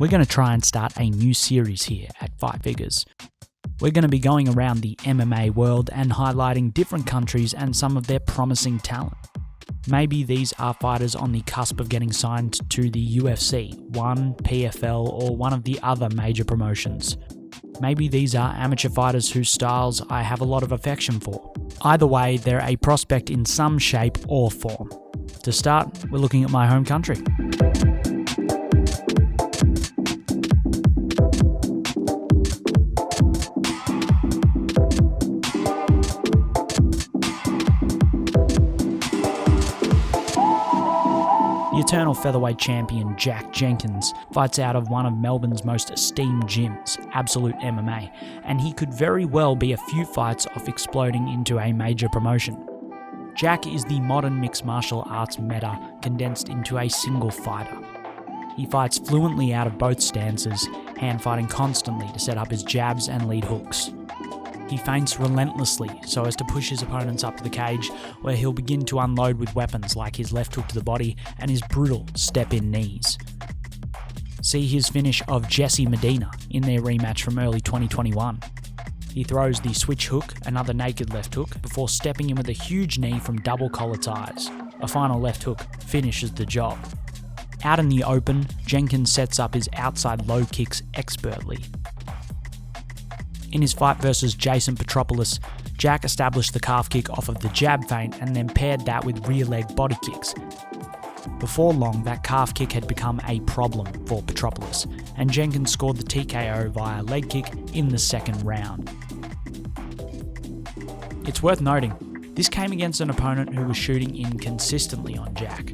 We're going to try and start a new series here at Fight Figures. We're going to be going around the MMA world and highlighting different countries and some of their promising talent. Maybe these are fighters on the cusp of getting signed to the UFC, ONE, PFL, or one of the other major promotions. Maybe these are amateur fighters whose styles I have a lot of affection for. Either way, they're a prospect in some shape or form. To start, we're looking at my home country. The eternal featherweight champion Jack Jenkins fights out of one of Melbourne's most esteemed gyms, Absolute MMA, and he could very well be a few fights off exploding into a major promotion. Jack is the modern mixed martial arts meta condensed into a single fighter. He fights fluently out of both stances, hand-fighting constantly to set up his jabs and lead hooks. He feints relentlessly so as to push his opponents up to the cage, where he'll begin to unload with weapons like his left hook to the body and his brutal step-in knees. See his finish of Jesse Medina in their rematch from early 2021. He throws the switch hook, another naked left hook, before stepping in with a huge knee from double collar ties. A final left hook finishes the job. Out in the open, Jenkins sets up his outside low kicks expertly. In his fight versus Jason Petropoulos, Jack established the calf kick off of the jab feint and then paired that with rear leg body kicks. Before long, that calf kick had become a problem for Petropoulos, and Jenkins scored the TKO via leg kick in the second round. It's worth noting, this came against an opponent who was shooting in consistently on Jack.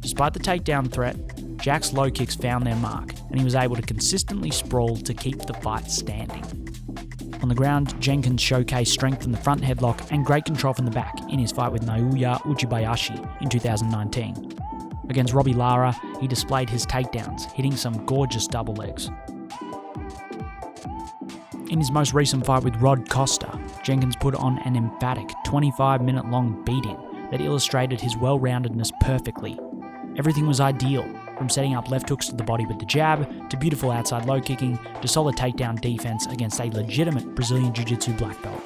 Despite the takedown threat, Jack's low kicks found their mark, and he was able to consistently sprawl to keep the fight standing. On the ground, Jenkins showcased strength in the front headlock and great control from the back in his fight with Naoya Uchibayashi in 2019. Against Robbie Lara, he displayed his takedowns, hitting some gorgeous double legs. In his most recent fight with Rod Costa, Jenkins put on an emphatic 25-minute-long beat-in that illustrated his well-roundedness perfectly. Everything was ideal, from setting up left hooks to the body with the jab, to beautiful outside low kicking, to solid takedown defense against a legitimate Brazilian Jiu-Jitsu black belt.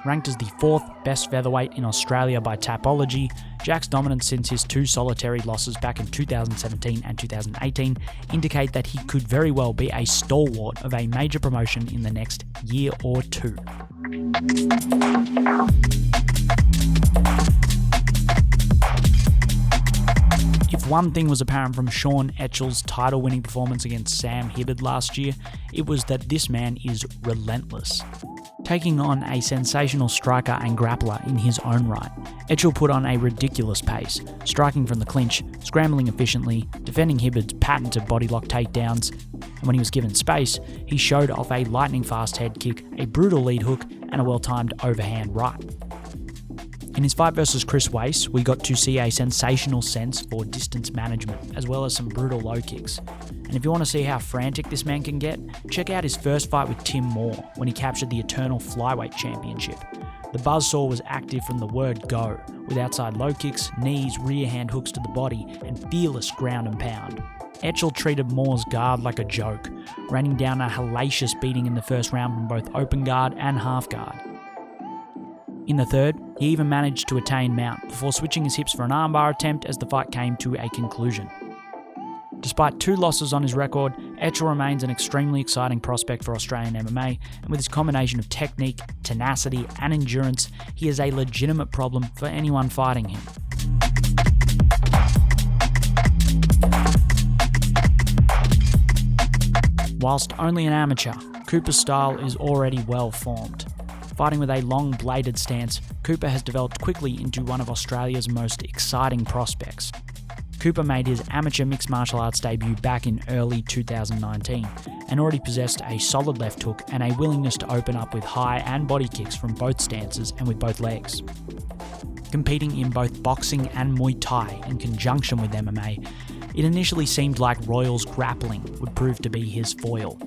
Ranked as the 4th best featherweight in Australia by Tapology, Jack's dominance since his 2 solitary losses back in 2017 and 2018 indicate that he could very well be a stalwart of a major promotion in the next year or two. If one thing was apparent from Shaun Etchell's title-winning performance against Sam Hibbard last year, it was that this man is relentless. Taking on a sensational striker and grappler in his own right, Etchell put on a ridiculous pace, striking from the clinch, scrambling efficiently, defending Hibbard's patented bodylock takedowns, and when he was given space, he showed off a lightning-fast head kick, a brutal lead hook, and a well-timed overhand right. In his fight versus Chris Wace, we got to see a sensational sense for distance management, as well as some brutal low kicks. And if you want to see how frantic this man can get, check out his first fight with Tim Moore, when he captured the Eternal Flyweight Championship. The buzzsaw was active from the word go, with outside low kicks, knees, rear hand hooks to the body, and fearless ground and pound. Etchell treated Moore's guard like a joke, raining down a hellacious beating in the first round from both open guard and half guard. In the third, he even managed to attain mount before switching his hips for an armbar attempt as the fight came to a conclusion. Despite 2 losses on his record, Etchell remains an extremely exciting prospect for Australian MMA, and with his combination of technique, tenacity, and endurance, he is a legitimate problem for anyone fighting him. Whilst only an amateur, Coopar's style is already well formed. Fighting with a long bladed stance, Coopar has developed quickly into one of Australia's most exciting prospects. Coopar made his amateur mixed martial arts debut back in early 2019 and already possessed a solid left hook and a willingness to open up with high and body kicks from both stances and with both legs. Competing in both boxing and Muay Thai in conjunction with MMA, it initially seemed like Royal's grappling would prove to be his foil.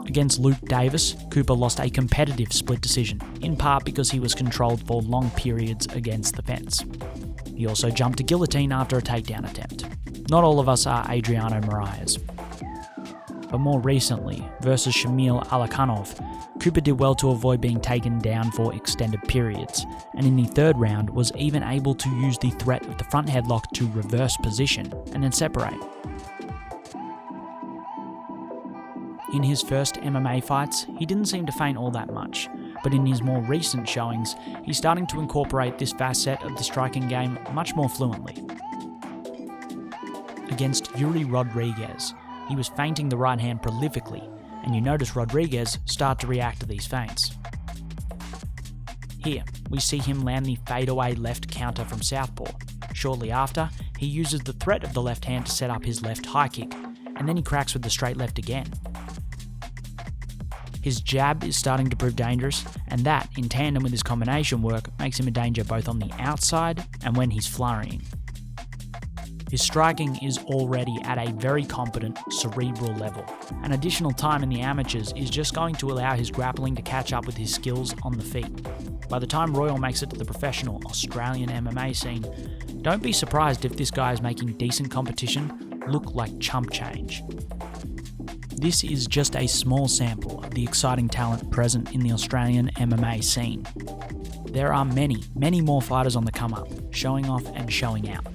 Against Luke Davis, Coopar lost a competitive split decision, in part because he was controlled for long periods against the fence. He also jumped to guillotine after a takedown attempt. Not all of us are Adriano Moraes. but more recently, versus Shamil Alakhanov, Coopar did well to avoid being taken down for extended periods, and in the third round was even able to use the threat of the front headlock to reverse position and then separate. In his first MMA fights, he didn't seem to feint all that much, but in his more recent showings, he's starting to incorporate this facet of the striking game much more fluently. Against Yuri Rodriguez, he was feinting the right hand prolifically, and you notice Rodriguez start to react to these feints. Here, we see him land the fadeaway left counter from southpaw. Shortly after, he uses the threat of the left hand to set up his left high kick, and then he cracks with the straight left again. His jab is starting to prove dangerous, and that, in tandem with his combination work, makes him a danger both on the outside and when he's flurrying. His striking is already at a very competent, cerebral level. An additional time in the amateurs is just going to allow his grappling to catch up with his skills on the feet. By the time Royal makes it to the professional Australian MMA scene, don't be surprised if this guy is making decent competition look like chump change. This is just a small sample of the exciting talent present in the Australian MMA scene. There are many, many more fighters on the come up, showing off and showing out.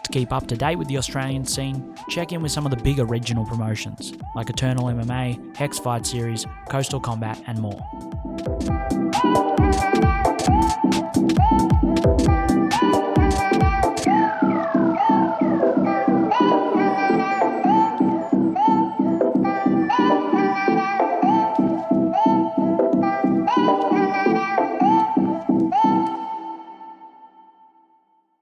To keep up to date with the Australian scene, check in with some of the bigger regional promotions, like Eternal MMA, Hex Fight Series, Coastal Combat, and more.